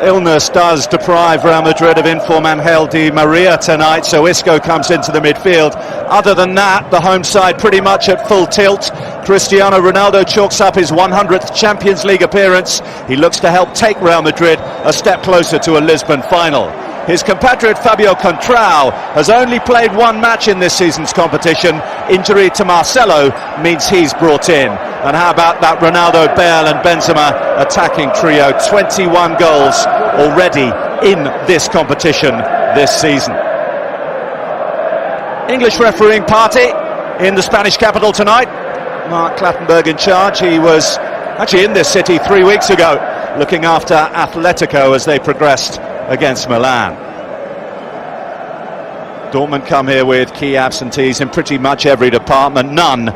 Illness does deprive Real Madrid of inform Angel Di Maria tonight, so Isco comes into the midfield. Other than that, the home side pretty much at full tilt. Cristiano Ronaldo chalks up his 100th Champions League appearance. He looks to help take Real Madrid a step closer to a Lisbon final. His compatriot Fabio Contrao has only played one match in this season's competition. Injury to Marcelo means he's brought in. And how about that Ronaldo, Bale and Benzema attacking trio? 21 goals already in this competition this season. English refereeing party in the Spanish capital tonight. Mark Clattenburg in charge. He was actually in this city 3 weeks ago looking after Atletico as they progressed against Milan. Dortmund come here with key absentees in pretty much every department. None.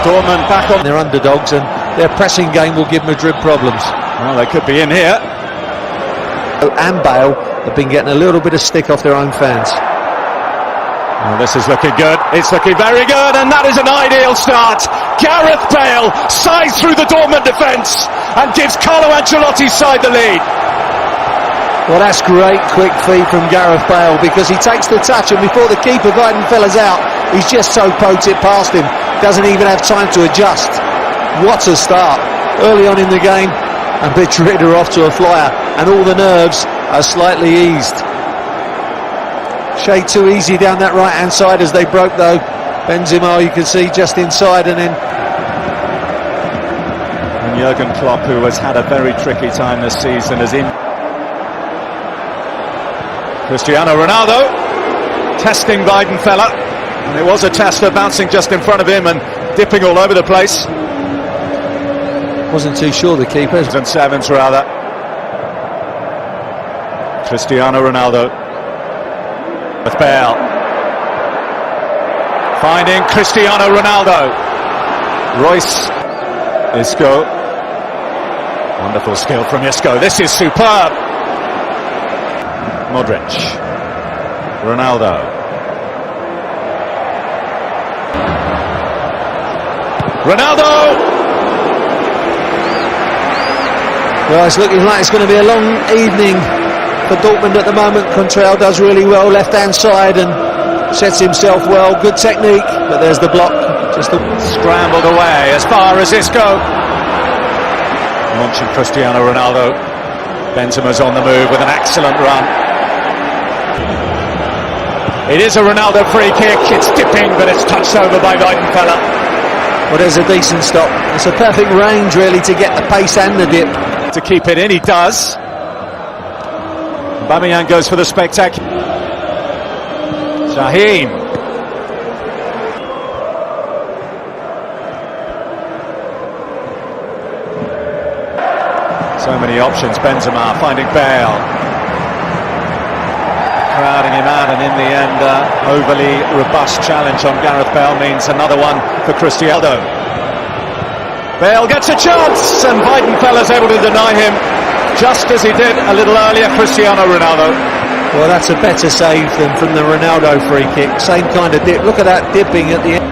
Dortmund back on. They're underdogs and their pressing game will give Madrid problems. Well, they could be in here. And Bale have been getting a little bit of stick off their own fans. Well, this is looking good. It's looking very good, and that is an ideal start. Gareth Bale sides through the Dortmund defence and gives Carlo Ancelotti's side the lead. Well, that's great quick feed from Gareth Bale, because he takes the touch and before the keeper Weidenfeller's out, he's just so poked it past him. Doesn't even have time to adjust. What a start early on in the game, and Madrid are off to a flyer and all the nerves are slightly eased. Shade too easy down that right hand side as they broke though. Benzema you can see just inside, and then Jurgen Klopp, who has had a very tricky time this season, is in. Cristiano Ronaldo testing Weidenfeller, and it was a tester bouncing just in front of him and dipping all over the place. Wasn't too sure the keeper. And sevens rather. Cristiano Ronaldo with Bale, finding Cristiano Ronaldo. Royce, Isco, wonderful skill from Isco. This is superb. Modric, Ronaldo, Well, it's looking like it's going to be a long evening for Dortmund at the moment. Contrao does really well left hand side and sets himself well, good technique, but there's the block, just scrambled away as far as Isco. Launching Cristiano Ronaldo. Benzema's on the move with an excellent run. It is a Ronaldo free kick, it's dipping but it's touched over by Weidenfeller. Well, there's a decent stop. It's a perfect range really to get the pace and the dip. To keep it in, he does. Aubameyang goes for the spectacular. Shaheen. So many options. Benzema finding Bale. Crowding him out, and in the end, overly robust challenge on Gareth Bale means another one for Cristiano. Bale gets a chance, and Weidenfeller's able to deny him, just as he did a little earlier, Cristiano Ronaldo. Well, that's a better save than from the Ronaldo free kick. Same kind of dip. Look at that dipping at the end.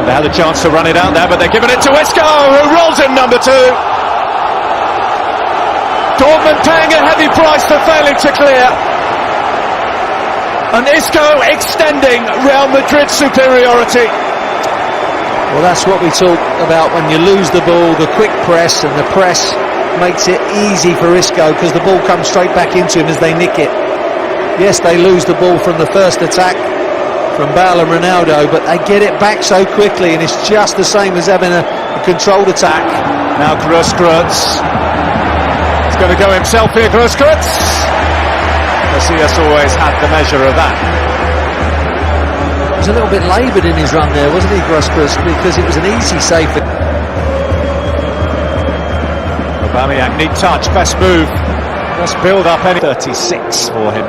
They had a chance to run it out there, but they're giving it to Isco, who rolls in number 2. Dortmund paying a heavy price for failing to clear. And Isco extending Real Madrid's superiority. Well, that's what we talk about when you lose the ball, the quick press, and the press makes it easy for Isco because the ball comes straight back into him as they nick it. Yes, they lose the ball from the first attack from Bale and Ronaldo, but they get it back so quickly, and it's just the same as having a controlled attack. Now Grosskreutz. He's going to go himself here, Grosskreutz. Casillas always had the measure of that. He was a little bit laboured in his run there, wasn't he, Grosskreutz, because it was an easy save. Aubameyang, neat touch, best move. Best build up, any 36 for him.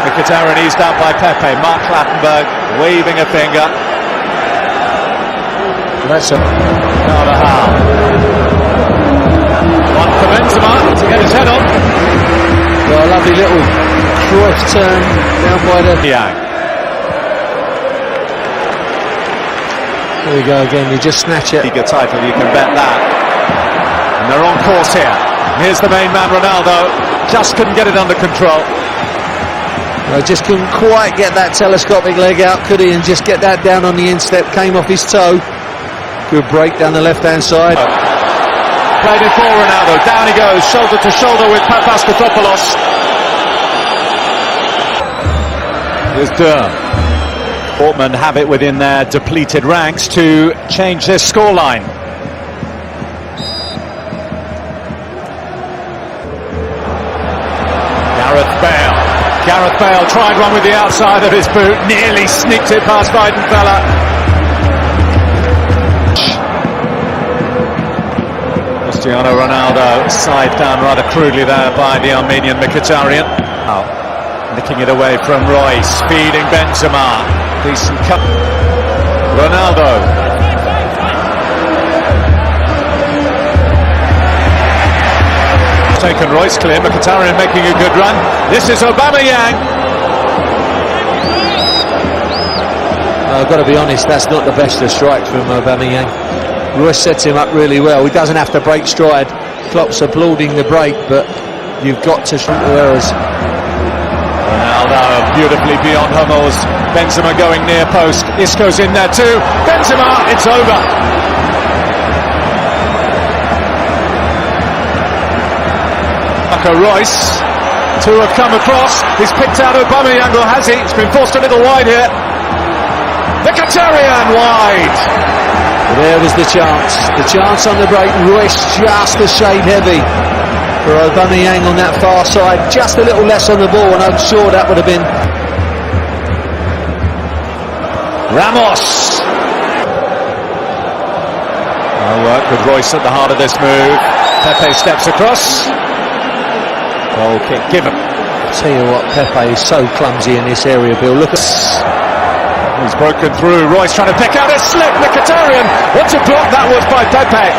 Mkhitaryan eased out by Pepe. Mark Clattenburg waving a finger. That's a Carvajal. One for Benzema to get his head on. Well, a lovely little Cruyff turn down by the... There we go again, you just snatch it. Eager title, you can bet that. And they're on course here. Here's the main man, Ronaldo. Just couldn't get it under control. I just couldn't quite get that telescopic leg out, could he? And just get that down on the instep, came off his toe. Good break down the left-hand side. Played it for Ronaldo. Down he goes, shoulder to shoulder with Papastathopoulos. Here's Durr. Dortmund have it within their depleted ranks to change this scoreline. Gareth Bale tried one with the outside of his boot, nearly sneaked it past Weidenfeller. Cristiano Ronaldo side down rather crudely there by the Armenian Mkhitaryan. Nicking it away from Royce, feeding Benzema. Decent cut. Ronaldo. Taken Royce clear, Mkhitaryan making a good run. This is Aubameyang. I've got to be honest, that's not the best of strikes from Aubameyang. Royce sets him up really well. He doesn't have to break stride. Klopp's applauding the break, but you've got to shrink the errors. Ronaldo beautifully beyond Hummels. Benzema going near post. Isco's in there too. Benzema, it's over. Royce, two have come across. He's picked out Aubameyang, or has he? It's been forced a little wide here. Mkhitaryan wide. There was the chance on the break. Royce just a shade heavy for Aubameyang on that far side, just a little less on the ball, and I'm sure that would have been. Ramos. Well work with Royce at the heart of this move. Pepe steps across. Goal kick given. I'll tell you what, Pepe is so clumsy in this area, Bill. Look at. He's broken through. Royce trying to pick out a slip. Mkhitaryan. What a block that was by Pepe.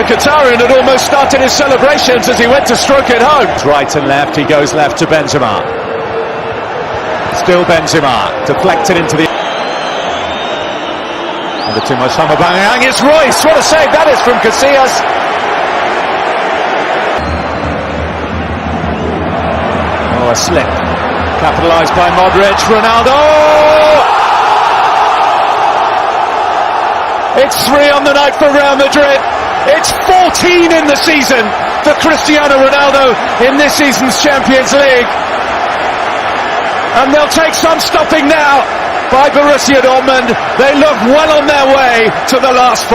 Mkhitaryan had almost started his celebrations as he went to stroke it home. Right and left. He goes left to Benzema. Still Benzema. Deflected into the. Under too much time. Aubameyang. It's Royce. What a save that is from Casillas. A slip, capitalised by Modric. Ronaldo! It's 3 on the night for Real Madrid. It's 14 in the season for Cristiano Ronaldo in this season's Champions League. And they'll take some stopping now by Borussia Dortmund. They look well on their way to the last 4.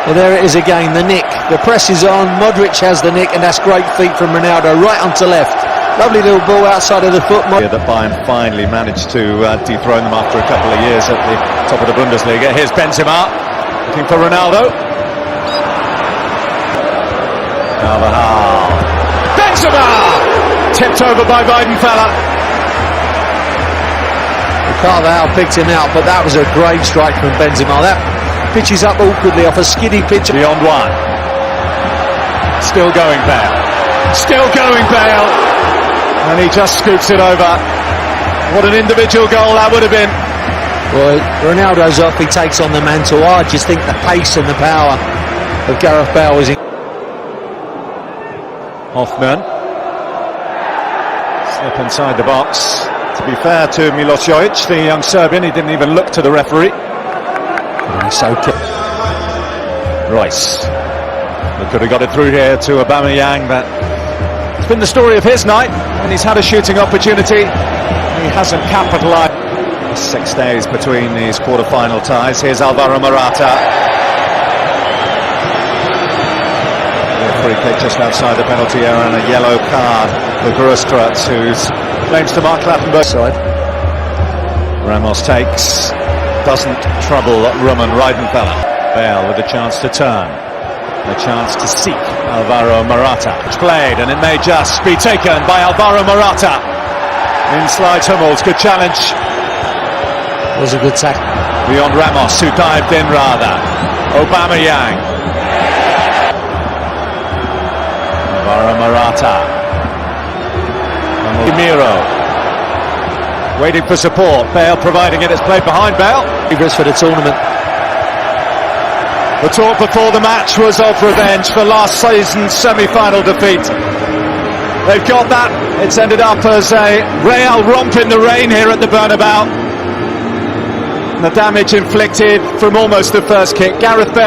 Well, there it is again, the nick. The press is on, Modric has the nick, and that's great feet from Ronaldo, right onto left. Lovely little ball outside of the foot. That Bayern finally managed to dethrone them after a couple of years at the top of the Bundesliga. Here's Benzema, looking for Ronaldo. Carvajal. Benzema! Tipped over by Weidenfeller. Carvajal picked him out, but that was a great strike from Benzema. That pitches up awkwardly off a skiddy pitch. Beyond one. Still going Bale. Still going Bale. And he just scoops it over. What an individual goal that would have been. Well, Ronaldo's off, he takes on the mantle. I just think the pace and the power of Gareth Bale was in. Hoffman. Slip inside the box. To be fair to Milosevic, the young Serbian, he didn't even look to the referee. He's so Royce. They could have got it through here to Aubameyang, but it's been the story of his night, and he's had a shooting opportunity. He hasn't capitalised. 6 days between these quarter-final ties. Here's Alvaro Morata. A free kick just outside the penalty area and a yellow card for Grosskreutz, who's claims to Mark Clattenburg side. Ramos takes, doesn't trouble Roman Weidenfeller. Bale with a chance to turn. A chance to seek Alvaro Morata. It's played, and it may just be taken by Alvaro Morata. In slides Hummels, good challenge. Was a good tackle. Beyond Ramos, who dived in rather. Aubameyang. Alvaro Morata. Miro. Waiting for support. Bale providing it. It's played behind Bale. Favourites for the tournament. The talk before the match was of revenge for last season's semi-final defeat. They've got that. It's ended up as a Real romp in the rain here at the Bernabeu. The damage inflicted from almost the first kick. Gareth Bale